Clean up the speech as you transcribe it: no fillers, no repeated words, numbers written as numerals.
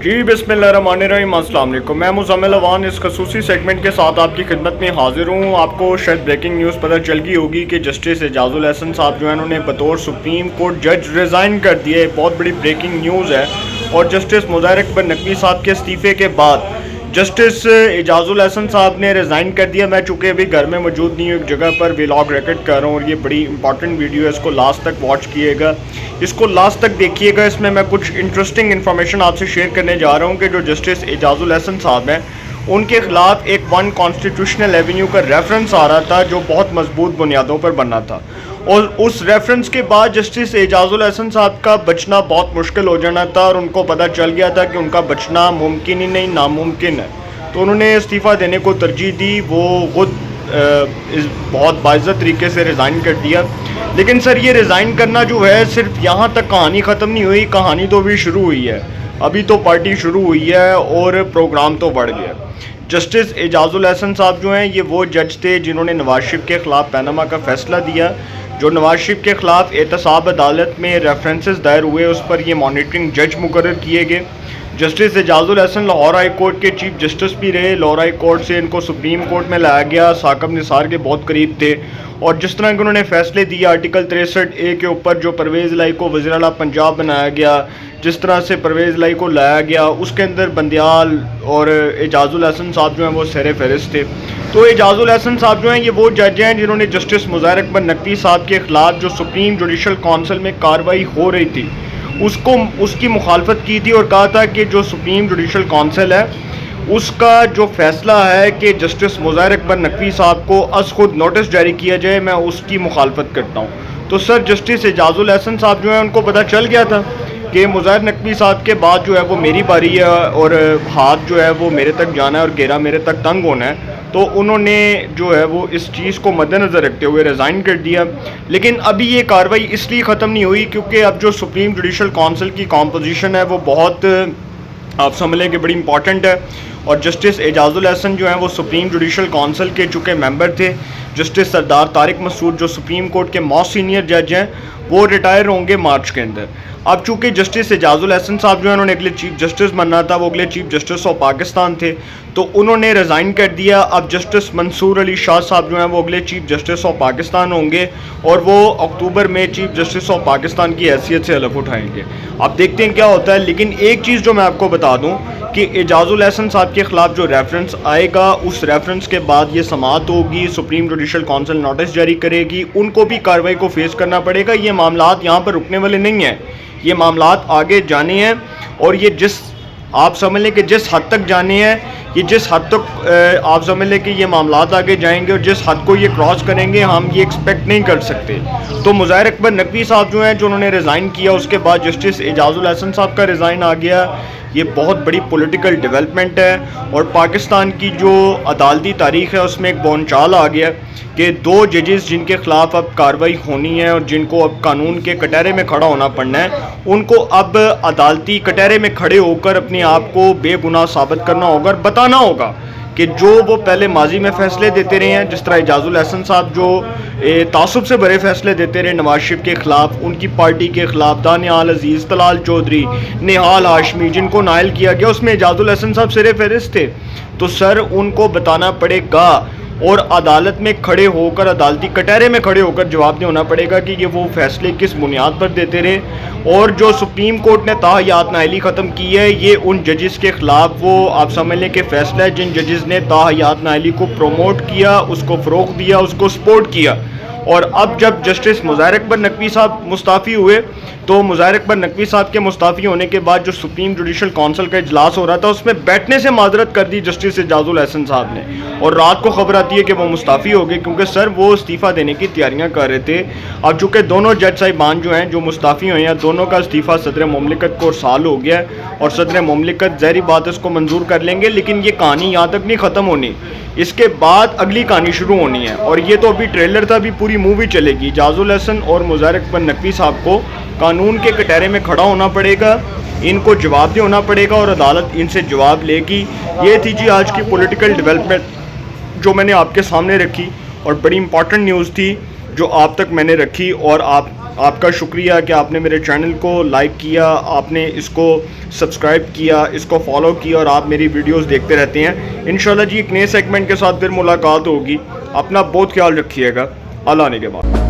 जी बिस्मिल्लाहिर्रहमानिर्रहीम, अस्सलाम वालेकुम। मैं मुज़म्मिल अवान इस खसूसी सेगमेंट के साथ आपकी खिदमत में हाजिर हूँ। आपको शायद ब्रेकिंग न्यूज़ पता चल गई होगी कि जस्टिस एजाजुल हसन साहब जो है उन्होंने बतौर सुप्रीम कोर्ट जज रिज़ाइन कर दिए। बहुत बड़ी ब्रेकिंग न्यूज़ है। और जस्टिस मुज़ाहिर अकबर नकवी साहब के इस्तीफ़े के बाद जस्टिस एजाजुल हसन साहब ने रिज़ाइन कर दिया। मैं चूँकि अभी घर में मौजूद नहीं हूँ, एक जगह पर व्लॉग रिकॉर्ड कर रहा हूँ और ये बड़ी इंपॉर्टेंट वीडियो है, इसको लास्ट तक वॉच कीजिएगा, इसको लास्ट तक देखिएगा। इसमें मैं कुछ इंटरेस्टिंग इन्फॉर्मेशन आपसे शेयर करने जा रहा हूँ कि जो जस्टिस एजाजुल हसन साहब हैं उनके ख़िलाफ़ एक वन कॉन्स्टिट्यूशनल एवेन्यू का रेफरेंस आ रहा था जो बहुत मजबूत बुनियादों पर बना था। और उस रेफरेंस के बाद जस्टिस एजाजुल हसन साहब का बचना बहुत मुश्किल हो जाना था और उनको पता चल गया था कि उनका बचना मुमकिन ही नहीं नामुमकिन है। तो उन्होंने इस्तीफ़ा देने को तरजीह दी। वो खुद बहुत बाइज़्ज़त तरीके से रिज़ाइन कर दिया। लेकिन सर ये रिज़ाइन करना जो है सिर्फ यहाँ तक कहानी ख़त्म नहीं हुई, कहानी तो अभी शुरू हुई है। अभी तो पार्टी शुरू हुई है और प्रोग्राम तो बढ़ गया। जस्टिस एजाजुल हसन साहब जो हैं ये वो जज थे जिन्होंने नवाज शरीफ के ख़िलाफ़ पनामा का फ़ैसला दिया। जो नवाज शरीफ के ख़िलाफ़ एहतसाब अदालत में रेफरेंसेस दायर हुए उस पर ये मॉनिटरिंग जज मुकर्रर किए गए। Justice Ejazul Hasan Lahore high court के चीफ जस्टिस भी रहे। लाहौर हाई कोर्ट से इनको सुप्रीम कोर्ट में लाया गया। साकब निसार के बहुत करीब थे और जिस तरह के उन्होंने फ़ैसले दिए आर्टिकल 63A के ऊपर, जो परवेज़ लाई को वज़ीर आला पंजाब बनाया गया, जिस तरह से परवेज़ लाई को लाया गया, उसके अंदर बंदियाल और एजाजुल हसन साहब जो हैं वो सर फहरिस्त थे। तो एजाजुल हसन साहब जो हैं ये वो जज हैं जिन्होंने जस्टिस मुज़ाहिर अकबर नकवी साहब के ख़िलाफ़ जो सुप्रीम जुडिशल काउंसिल में कार्रवाई हो रही थी उसकी मुखालफत की थी और कहा था कि जो सुप्रीम जुडिशल काउंसिल है उसका जो फ़ैसला है कि जस्टिस मुज़ाहिर अकबर नकवी साहब को अज़ खुद नोटिस जारी किया जाए, मैं उसकी मुखालफत करता हूँ। तो सर जस्टिस एजाजुल हसन साहब जो हैं उनको पता चल गया था कि मुज़ाहिर नकवी साहब के बाद जो है वो मेरी बारी है और हाथ जो है वो मेरे तक जाना है और घेरा मेरे तक तंग होना है। तो उन्होंने जो है वो इस चीज़ को मद्देनज़र रखते हुए रिज़ाइन कर दिया। लेकिन अभी ये कार्रवाई इसलिए ख़त्म नहीं हुई क्योंकि अब जो सुप्रीम जुडिशल काउंसिल की कॉम्पोजिशन है वो बहुत आप समझ लें कि बड़ी इंपॉर्टेंट है। और जस्टिस एजाजुल हसन जो हैं वो सुप्रीम जुडिशल काउंसिल के चूँकि मेंबर थे। जस्टिस सरदार तारिक मसूद जो सुप्रीम कोर्ट के मोस्ट सीनियर जज हैं वो रिटायर होंगे मार्च के अंदर। अब चूँकि जस्टिस एजाजुल हसन साहब जो है उन्होंने अगले चीफ जस्टिस बनना था, वो अगले चीफ जस्टिस ऑफ पाकिस्तान थे, तो उन्होंने रिज़ाइन कर दिया। अब जस्टिस मंसूर अली शाह साहब जो हैं वो अगले चीफ जस्टिस ऑफ पाकिस्तान होंगे और वो अक्टूबर में चीफ जस्टिस ऑफ पाकिस्तान की हैसियत से हलफ उठाएंगे। अब देखते हैं क्या होता है। लेकिन एक चीज़ जो मैं आपको बता दूं कि एजाजुल हसन साहब के ख़िलाफ़ जो रेफरेंस आएगा उस रेफरेंस के बाद ये समाअत होगी, सुप्रीम जुडिशल काउंसिल नोटिस जारी करेगी, उनको भी कार्रवाई को फेस करना पड़ेगा। ये मामलात यहाँ पर रुकने वाले नहीं हैं, ये मामलात आगे जाने हैं और ये जिस आप समझ लें कि जिस हद तक जाने हैं, ये जिस हद तक आप समझ लें कि ये मामलात आगे जाएंगे और जिस हद को ये क्रॉस करेंगे हम ये एक्सपेक्ट नहीं कर सकते। तो मुज़ाहिर अकबर नकवी साहब जो हैं जो उन्होंने रिज़ाइन किया उसके बाद जस्टिस एजाजुल हसन साहब का रिज़ाइन आ गया। ये बहुत बड़ी पॉलिटिकल डेवलपमेंट है और पाकिस्तान की जो अदालती तारीख़ है उसमें एक बोलचाल आ गया कि दो जजेस जिनके ख़िलाफ़ अब कार्रवाई होनी है और जिनको अब कानून के कटहरे में खड़ा होना पड़ना है, उनको अब अदालती कटहरे में खड़े होकर अपने आप को बेगुनाह साबित करना होगा और बताना होगा कि जो वो पहले माजी में फ़ैसले देते रहे हैं, जिस तरह एजाजुल हसन साहब जो तासुब से बड़े फ़ैसले देते रहे नवाज शरीफ के ख़िलाफ़, उनकी पार्टी के ख़िलाफ़, दानियाल अजीज़, तलाल चौधरी, निहाल हाशमी जिनको नायल किया गया उसमें एजाजुल हसन साहब सिरे फहरिस्त थे। तो सर उनको बताना पड़ेगा और अदालत में खड़े होकर, अदालती कटहरे में खड़े होकर जवाब देना पड़ेगा कि ये वो फ़ैसले किस बुनियाद पर देते रहे। और जो सुप्रीम कोर्ट ने ताहयात नाअहली ख़त्म की है ये उन जजेस के ख़िलाफ़ वो आप समझ लें कि फ़ैसला है जिन जजेस ने ताहयात नाअहली को प्रोमोट किया, उसको फ़रोग़ दिया, उसको सपोर्ट किया। और अब जब जस्टिस मुज़ाहिर अकबर नकवी साहब मुस्ताफ़ी हुए तो मुज़ाहिर अकबर नकवी साहब के मुस्ताफ़ी होने के बाद जो सुप्रीम जुडिशल काउंसिल का इजलास हो रहा था उसमें बैठने से माजरत कर दी जस्टिस एजाजुल हसन साहब ने और रात को खबर आती है कि वो मुस्ताफ़ी हो गए क्योंकि सर वो इस्तीफ़ा देने की तैयारियां कर रहे थे। अब चूँकि दोनों जज साहिबान जो हैं जो मुस्ताफ़ी हुए हैं दोनों का इस्तीफ़ा सदर मुमलिकत को साल हो गया है और सदर मुमलिकत ज़ाहिर बात इसको मंजूर कर लेंगे। लेकिन ये कहानी यहाँ तक नहीं ख़त्म होनी, इसके बाद अगली कहानी शुरू होनी है और ये तो अभी ट्रेलर था, अभी पूरी मूवी चलेगी। एजाजुल हसन और मुज़ाहिर अकबर नकवी साहब को कानून के कटहरे में खड़ा होना पड़ेगा, इनको जवाब देना पड़ेगा और अदालत इनसे जवाब लेगी। ये थी जी आज की पॉलिटिकल डेवलपमेंट जो मैंने आपके सामने रखी और बड़ी इंपॉर्टेंट न्यूज़ थी جو آپ تک میں نے رکھی, اور آپ کا شکریہ کہ آپ نے میرے چینل کو لائک کیا, آپ نے اس کو سبسکرائب کیا, اس کو فالو کیا, اور آپ میری ویڈیوز دیکھتے رہتے ہیں. انشاءاللہ جی ایک نئے سیگمنٹ کے ساتھ پھر ملاقات ہوگی. اپنا بہت خیال رکھیے گا. اللہ نے کے بعد.